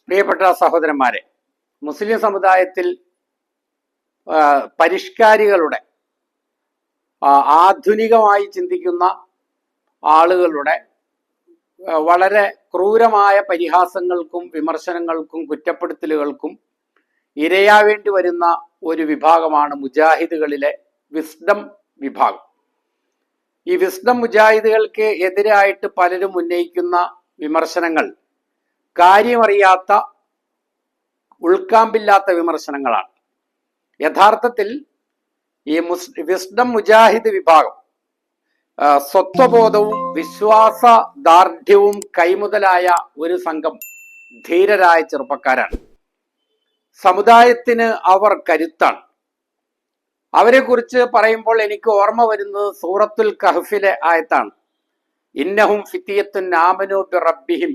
പ്രിയപ്പെട്ട സഹോദരന്മാരെ, മുസ്ലിം സമുദായത്തിൽ പരിഷ്കാരികളുടെ ആധുനികമായി ചിന്തിക്കുന്ന ആളുകളുടെ വളരെ ക്രൂരമായ പരിഹാസങ്ങൾക്കും വിമർശനങ്ങൾക്കും കുറ്റപ്പെടുത്തലുകൾക്കും ഇരയാവേണ്ടി വരുന്ന ഒരു വിഭാഗമാണ് മുജാഹിദുകളിലെ വിസ്ഡം വിഭാഗം. ഈ വിസ്ഡം മുജാഹിദുകൾക്ക് എതിരായിട്ട് പലരും ഉന്നയിക്കുന്ന വിമർശനങ്ങൾ കാര്യമറിയാത്ത, ഉൾക്കാമ്പില്ലാത്ത വിമർശനങ്ങളാണ്. യഥാർത്ഥത്തിൽ ഈ വിസ്ഡം മുജാഹിദ് വിഭാഗം സ്വത്വബോധവും വിശ്വാസദാർഢ്യവും കൈമുതലായ ഒരു സംഘം ധീരരായ ചെറുപ്പക്കാരാണ്. സമുദായത്തിന് അവർ കരുത്താണ്. അവരെ കുറിച്ച് പറയുമ്പോൾ എനിക്ക് ഓർമ്മ വരുന്നത് സൂറത്തുൽ കഹ്ഫിലെ ആയത്താണ്. ഇന്നഹും ഫിത്തിയത്തുൻ ആമനൂ ബിറബ്ബിഹിം,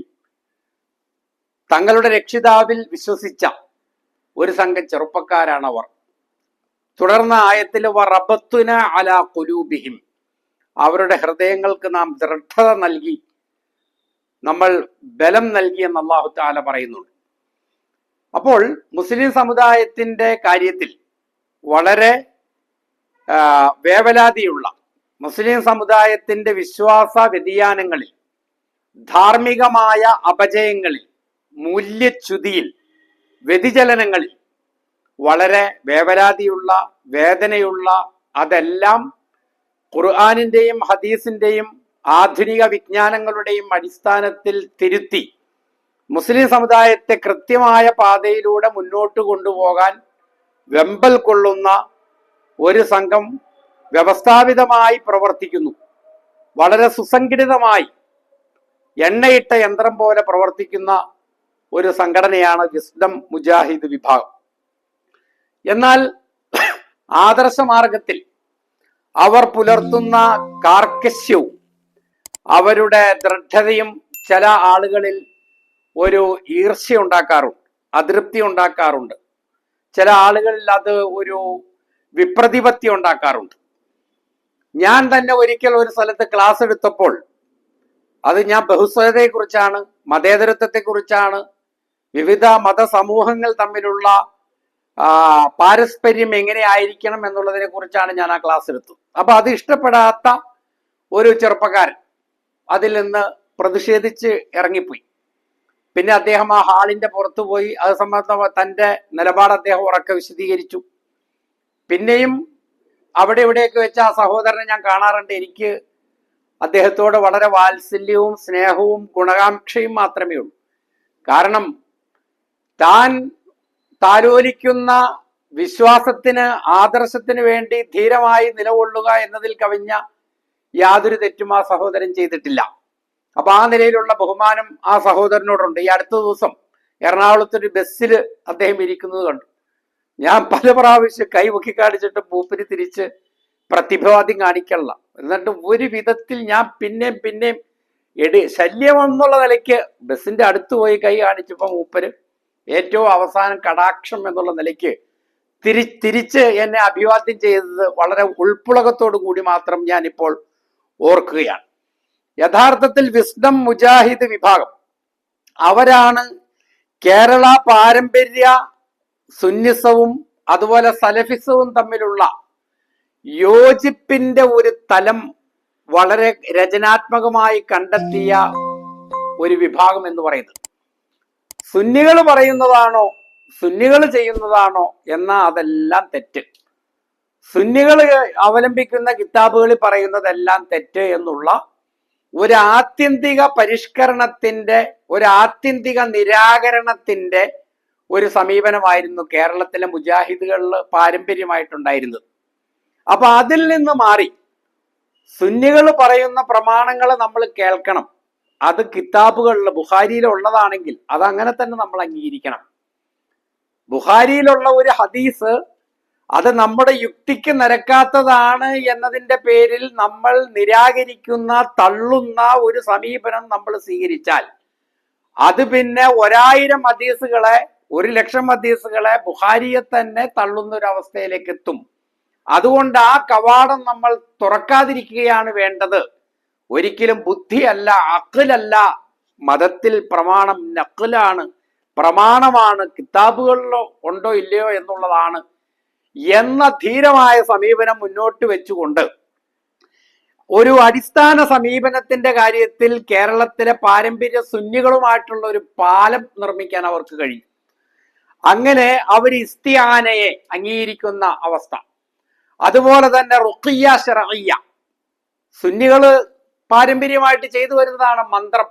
തങ്ങളുടെ രക്ഷിതാവിൽ വിശ്വസിച്ച ഒരു സംഘം ചെറുപ്പക്കാരാണ് അവർ. തുടർന്ന ആയത്തിൽ വറബത്തുന അലാ ഖുലൂബിഹിം, അവരുടെ ഹൃദയങ്ങൾക്ക് നാം ദൃഢത നൽകി, നമ്മൾ ബലം നൽകി എന്ന് അല്ലാഹു തആല പറയുന്നുണ്ട്. അപ്പോൾ മുസ്ലിം സമുദായത്തിന്റെ കാര്യത്തിൽ വളരെ വേവലാതിയുള്ള, മുസ്ലിം സമുദായത്തിന്റെ വിശ്വാസ വ്യതിയാനങ്ങളിൽ, ധാർമ്മികമായ അപജയങ്ങളിൽ, മൂല്യച്യുതിയിൽ, വ്യതിചലനങ്ങളിൽ വളരെ വേവലാതിയുള്ള, വേദനയുള്ള, അതെല്ലാം ഖുർആനിന്റെയും ഹദീസിന്റെയും ആധുനിക വിജ്ഞാനങ്ങളുടെയും അടിസ്ഥാനത്തിൽ തിരുത്തി മുസ്ലിം സമുദായത്തെ കൃത്യമായ പാതയിലൂടെ മുന്നോട്ട് കൊണ്ടുപോകാൻ വെമ്പൽ കൊള്ളുന്ന ഒരു സംഘം വ്യവസ്ഥാപിതമായി പ്രവർത്തിക്കുന്നു. വളരെ സുസംഘടിതമായി എണ്ണയിട്ട യന്ത്രം പോലെ പ്രവർത്തിക്കുന്ന ഒരു സംഘടനയാണ് വിസ്ഡം മുജാഹിദ് വിഭാഗം. എന്നാൽ ആദർശമാർഗത്തിൽ അവർ പുലർത്തുന്ന കാർക്കശ്യവും അവരുടെ ദൃഢതയും ചില ആളുകളിൽ ഒരു ഈർഷ്യ ഉണ്ടാക്കാറുണ്ട്, അതൃപ്തി ഉണ്ടാക്കാറുണ്ട്. ചില ആളുകളിൽ അത് ഒരു വിപ്രതിപത്തി ഉണ്ടാക്കാറുണ്ട്. ഞാൻ തന്നെ ഒരിക്കൽ ഒരു സ്ഥലത്ത് ക്ലാസ് എടുത്തപ്പോൾ അത് ഞാൻ ബഹുസ്വരതയെക്കുറിച്ചാണ്, മതേതരത്വത്തെക്കുറിച്ചാണ്, വിവിധ മതസമൂഹങ്ങൾ തമ്മിലുള്ള പാരസ്പര്യം എങ്ങനെയായിരിക്കണം എന്നുള്ളതിനെ കുറിച്ചാണ് ഞാൻ ആ ക്ലാസ് എടുത്തത്. അപ്പൊ അത് ഇഷ്ടപ്പെടാത്ത ഒരു ചെറുപ്പക്കാരൻ അതിൽ നിന്ന് പ്രതിഷേധിച്ച് ഇറങ്ങിപ്പോയി. പിന്നെ അദ്ദേഹം ആ ഹാളിന്റെ പുറത്തു പോയി അത് സംബന്ധ തന്റെ നിലപാട് അദ്ദേഹം ഉറക്കെ വിശദീകരിച്ചു. പിന്നെയും അവിടെ ഇവിടെയൊക്കെ വെച്ച് ആ സഹോദരനെ ഞാൻ കാണാറുണ്ട്. എനിക്ക് അദ്ദേഹത്തോട് വളരെ വാത്സല്യവും സ്നേഹവും ഗുണകാംക്ഷയും മാത്രമേ ഉള്ളൂ. കാരണം താൻ താലോലിക്കുന്ന വിശ്വാസത്തിന്, ആദർശത്തിന് വേണ്ടി ധീരമായി നിലകൊള്ളുക എന്നതിൽ കവിഞ്ഞ യാതൊരു തെറ്റും ആ സഹോദരൻ ചെയ്തിട്ടില്ല. അപ്പൊ ആ നിലയിലുള്ള ബഹുമാനം ആ സഹോദരനോടുണ്ട്. ഈ അടുത്ത ദിവസം എറണാകുളത്തൊരു ബസ്സിൽ അദ്ദേഹം ഇരിക്കുന്നത് കണ്ടു. ഞാൻ പല പ്രാവശ്യം കൈ പൊക്കി കാണിച്ചിട്ട് മൂപ്പര് തിരിച്ച് പ്രതിഭവാദ്യം കാണിക്കല്ല. എന്നിട്ട് ഒരു വിധത്തിൽ ഞാൻ പിന്നെയും ശല്യം എന്നുള്ള നിലയ്ക്ക് ബസ്സിന്റെ അടുത്ത് പോയി കൈ കാണിച്ചപ്പോ മൂപ്പര് ഏറ്റവും അവസാനം കടാക്ഷം എന്നുള്ള നിലയ്ക്ക് തിരിച്ച് എന്നെ അഭിവാദ്യം ചെയ്തത് വളരെ ഉൾപ്പുളകത്തോടു കൂടി മാത്രം ഞാൻ ഇപ്പോൾ ഓർക്കുകയാണ്. യഥാർത്ഥത്തിൽ വിസ്ഡം മുജാഹിദ് വിഭാഗം അവരാണ് കേരള പാരമ്പര്യ സുന്നിസവും അതുപോലെ സലഫിസവും തമ്മിലുള്ള യോജിപ്പിന്റെ ഒരു തലം വളരെ രചനാത്മകമായി കണ്ടെത്തിയ ഒരു വിഭാഗം എന്ന് പറയുന്നത്. സുന്നികൾ പറയുന്നതാണോ, സുന്നികൾ ചെയ്യുന്നതാണോ എന്നാൽ അതെല്ലാം തെറ്റ്. സുന്നികൾ അവലംബിക്കുന്ന കിതാബുകളിൽ പറയുന്നതെല്ലാം തെറ്റ് എന്നുള്ള ഒരു ആത്യന്തിക പരിഷ്കരണത്തിന്റെ, ഒരു ആത്യന്തിക നിരാകരണത്തിന്റെ ഒരു സമീപനമായിരുന്നു കേരളത്തിലെ മുജാഹിദുകളിൽ പാരമ്പര്യമായിട്ടുണ്ടായിരുന്നത്. അപ്പൊ അതിൽ നിന്ന് മാറി സുന്നികൾ പറയുന്ന പ്രമാണങ്ങൾ നമ്മൾ കേൾക്കണം. അത് കിതാബുകളിൽ ബുഖാരിയിലുള്ളതാണെങ്കിൽ അത് അങ്ങനെ തന്നെ നമ്മൾ അംഗീകരിക്കണം. ബുഖാരിയിലുള്ള ഒരു ഹദീസ് അത് നമ്മുടെ യുക്തിക്ക് നിരക്കാത്തതാണ് എന്നതിന്റെ പേരിൽ നമ്മൾ നിരാകരിക്കുന്ന, തള്ളുന്ന ഒരു സമീപനം നമ്മൾ സ്വീകരിച്ചാൽ അത് പിന്നെ 1000 ഹദീസുകളെ, 1,00,000 ഹദീസുകളെ ബുഖാരിയെ തന്നെ തള്ളുന്ന ഒരു അവസ്ഥയിലേക്ക് എത്തും. അതുകൊണ്ട് ആ കവാടം നമ്മൾ തുറക്കാതിരിക്കുകയാണ് വേണ്ടത്. ഒരിക്കലും ബുദ്ധിയല്ല, അഖ്ലല്ല മതത്തിൽ പ്രമാണം, നഖ്ലാണ്, പ്രമാണമാണ്, കിതാബുകളിലോ ഉണ്ടോ ഇല്ലയോ എന്നുള്ളതാണ് എന്ന ധീരമായ സമീപനം മുന്നോട്ട് വെച്ചുകൊണ്ട് ഒരു അടിസ്ഥാന സമീപനത്തിന്റെ കാര്യത്തിൽ കേരളത്തിലെ പാരമ്പര്യ സുന്നികളുമായിട്ടുള്ള ഒരു പാലം നിർമ്മിക്കാൻ അവർക്ക് കഴിയും. അങ്ങനെ അവർ ഇസ്തിആനയെ അംഗീകരിക്കുന്ന അവസ്ഥ, അതുപോലെ തന്നെ റുഖിയ്യ ശർഇയ്യ, സുന്നികള് പാരമ്പര്യമായിട്ട് ചെയ്തു വരുന്നതാണ് മന്ത്രം.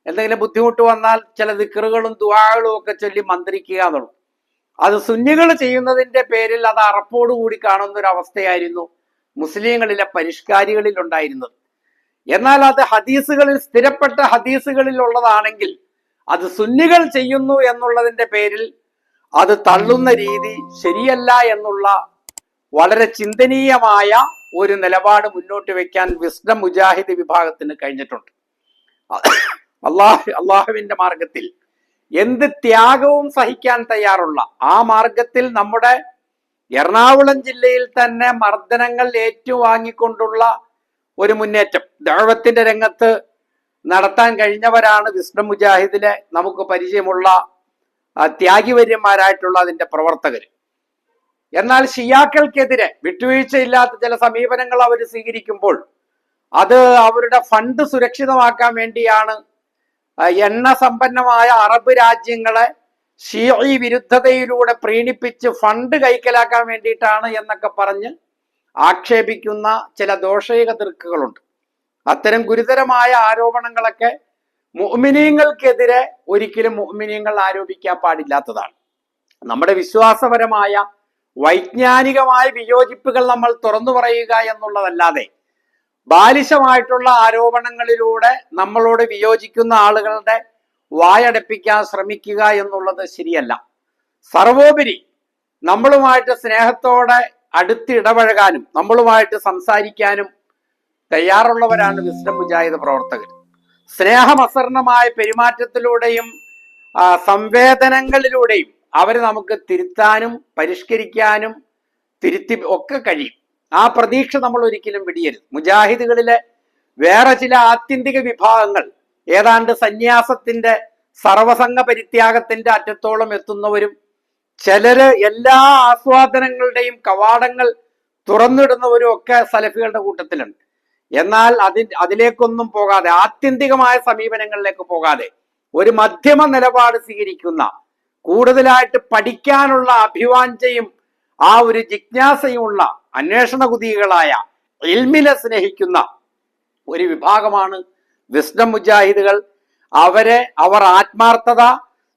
എന്തെങ്കിലും ബുദ്ധിമുട്ട് വന്നാൽ ചില ദിക്റുകളും ദുആകളും ഒക്കെ ചൊല്ലി മന്ത്രിക്കുക എന്നുള്ളു. അത് സുന്നികൾ ചെയ്യുന്നതിന്റെ പേരിൽ അത് അറപ്പോടുകൂടി കാണുന്ന ഒരു അവസ്ഥയായിരുന്നു മുസ്ലിങ്ങളിലെ പരിഷ്കാരികളിൽ ഉണ്ടായിരുന്നത്. എന്നാൽ അത് ഹദീസുകളിൽ, സ്ഥിരപ്പെട്ട ഹദീസുകളിൽ ഉള്ളതാണെങ്കിൽ അത് സുന്നികൾ ചെയ്യുന്നു എന്നുള്ളതിന്റെ പേരിൽ അത് തള്ളുന്ന രീതി ശരിയല്ല എന്നുള്ള വളരെ ചിന്തനീയമായ ഒരു നിലപാട് മുന്നോട്ട് വെക്കാൻ വിസ്ഡം മുജാഹിദ് വിഭാഗത്തിന് കഴിഞ്ഞിട്ടുണ്ട്. അള്ളാഹുവിന്റെ മാർഗത്തിൽ എന്ത് ത്യാഗവും സഹിക്കാൻ തയ്യാറുള്ള ആ മാർഗത്തിൽ നമ്മുടെ എറണാകുളം ജില്ലയിൽ തന്നെ മർദ്ദനങ്ങൾ ഏറ്റുവാങ്ങിക്കൊണ്ടുള്ള ഒരു മുന്നേറ്റം ദഅവത്തിന്റെ രംഗത്ത് നടത്താൻ കഴിഞ്ഞവരാണ് വിസ്ഡം മുജാഹിദിലെ നമുക്ക് പരിചയമുള്ള ത്യാഗിവര്യന്മാരായിട്ടുള്ള അതിന്റെ പ്രവർത്തകർ. എന്നാൽ ഷിയാക്കൾക്കെതിരെ വിട്ടുവീഴ്ചയില്ലാത്ത ചില സമീപനങ്ങൾ അവർ സ്വീകരിക്കുമ്പോൾ അത് അവരുടെ ഫണ്ട് സുരക്ഷിതമാക്കാൻ വേണ്ടിയാണ്. എണ്ണ സമ്പന്നമായ അറബ് രാജ്യങ്ങളെ ഷിഈ വിരുദ്ധതയിലൂടെ പ്രീണിപ്പിച്ച് ഫണ്ട് കൈക്കലാക്കാൻ വേണ്ടിയിട്ടാണ് എന്നൊക്കെ പറഞ്ഞ് ആക്ഷേപിക്കുന്ന ചില ദോഷൈക ദൃക്കുകളുണ്ട്. അത്തരം ഗുരുതരമായ ആരോപണങ്ങളൊക്കെ മുഅ്മിനീങ്ങൾക്കെതിരെ ഒരിക്കലും മുഅ്മിനീങ്ങൾ ആരോപിക്കാൻ പാടില്ലാത്തതാണ്. നമ്മുടെ വിശ്വാസപരമായ വൈജ്ഞാനികമായ വിയോജിപ്പുകൾ നമ്മൾ തുറന്നു പറയുക എന്നുള്ളതല്ലാതെ ബാലിശമായിട്ടുള്ള ആരോപണങ്ങളിലൂടെ നമ്മളോട് വിയോജിക്കുന്ന ആളുകളുടെ വായടപ്പിക്കാൻ ശ്രമിക്കുക എന്നുള്ളത് ശരിയല്ല. സർവോപരി നമ്മളുമായിട്ട് സ്നേഹത്തോടെ അടുത്തിടപഴകാനും നമ്മളുമായിട്ട് സംസാരിക്കാനും തയ്യാറുള്ളവരാണ് വിസ്ഡം മുജാഹിദ് പ്രവർത്തകർ. സ്നേഹമസർണമായ പെരുമാറ്റത്തിലൂടെയും സംവേദനങ്ങളിലൂടെയും അവരെ നമുക്ക് തിരുത്താനും പരിഷ്കരിക്കാനും തിരുത്തി ഒക്കെ കഴിയും. ആ പ്രതീക്ഷ നമ്മൾ ഒരിക്കലും വിടിയരുത്. മുജാഹിദുകളിലെ വേറെ ചില ആത്യന്തിക വിഭാഗങ്ങൾ ഏതാണ്ട് സന്യാസത്തിന്റെ സർവസംഗ പരിത്യാഗത്തിന്റെ അറ്റത്തോളം എത്തുന്നവരും ചിലര് എല്ലാ ആസ്വാദനങ്ങളുടെയും കവാടങ്ങൾ തുറന്നിടുന്നവരും ഒക്കെ സലഫികളുടെ കൂട്ടത്തിലുണ്ട്. എന്നാൽ അതിലേക്കൊന്നും പോകാതെ, ആത്യന്തികമായ സമീപനങ്ങളിലേക്ക് പോകാതെ ഒരു മധ്യമ നിലപാട് സ്വീകരിക്കുന്ന, കൂടുതലായിട്ട് പഠിക്കാനുള്ള അഭിവാഞ്ചയും ആ ഒരു ജിജ്ഞാസയുമുള്ള അന്വേഷണ കുതികളായ ഇൽമിനെ സ്നേഹിക്കുന്ന ഒരു വിഭാഗമാണ് വിസ്ഡം മുജാഹിദുകൾ. അവർ ആത്മാർത്ഥത,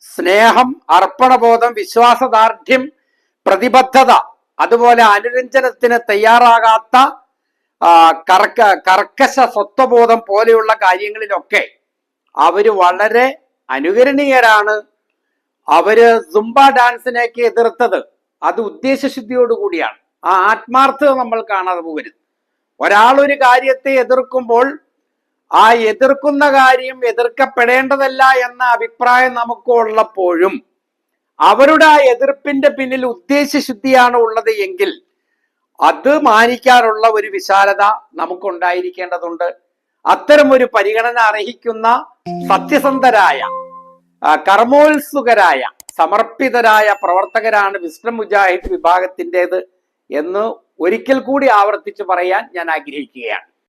സ്നേഹം, അർപ്പണബോധം, വിശ്വാസദാർഢ്യം, പ്രതിബദ്ധത, അതുപോലെ അനുരഞ്ജനത്തിന് തയ്യാറാകാത്ത കർക്കശ സ്വത്വബോധം പോലെയുള്ള കാര്യങ്ങളിലൊക്കെ അവര് വളരെ അനുകരണീയരാണ്. അവര് സുംബ ഡാൻസിനെയൊക്കെ എതിർത്തത് അത് ഉദ്ദേശശുദ്ധിയോടുകൂടിയാണ്. ആ ആത്മാർത്ഥത നമ്മൾ കാണാതെ പോകരുത്. ഒരാളൊരു കാര്യത്തെ എതിർക്കുമ്പോൾ ആ എതിർക്കുന്ന കാര്യം എതിർക്കപ്പെടേണ്ടതല്ല എന്ന അഭിപ്രായം നമുക്ക് ഉള്ളപ്പോഴും അവരുടെ ആ എതിർപ്പിന്റെ പിന്നിൽ ഉദ്ദേശശുദ്ധിയാണ് ഉള്ളത് എങ്കിൽ അത് മാനിക്കാനുള്ള ഒരു വിശാലത നമുക്കുണ്ടായിരിക്കേണ്ടതുണ്ട്. അത്തരം ഒരു പരിഗണന അർഹിക്കുന്ന സത്യസന്ധരായ, കർമ്മോത്സുകരായ, സമർപ്പിതരായ പ്രവർത്തകരാണ് വിസ്ഡം മുജാഹിദ് വിഭാഗത്തിൻ്റെത് എന്ന് ഒരിക്കൽ കൂടി ആവർത്തിച്ച് പറയാൻ ഞാൻ ആഗ്രഹിക്കുകയാണ്.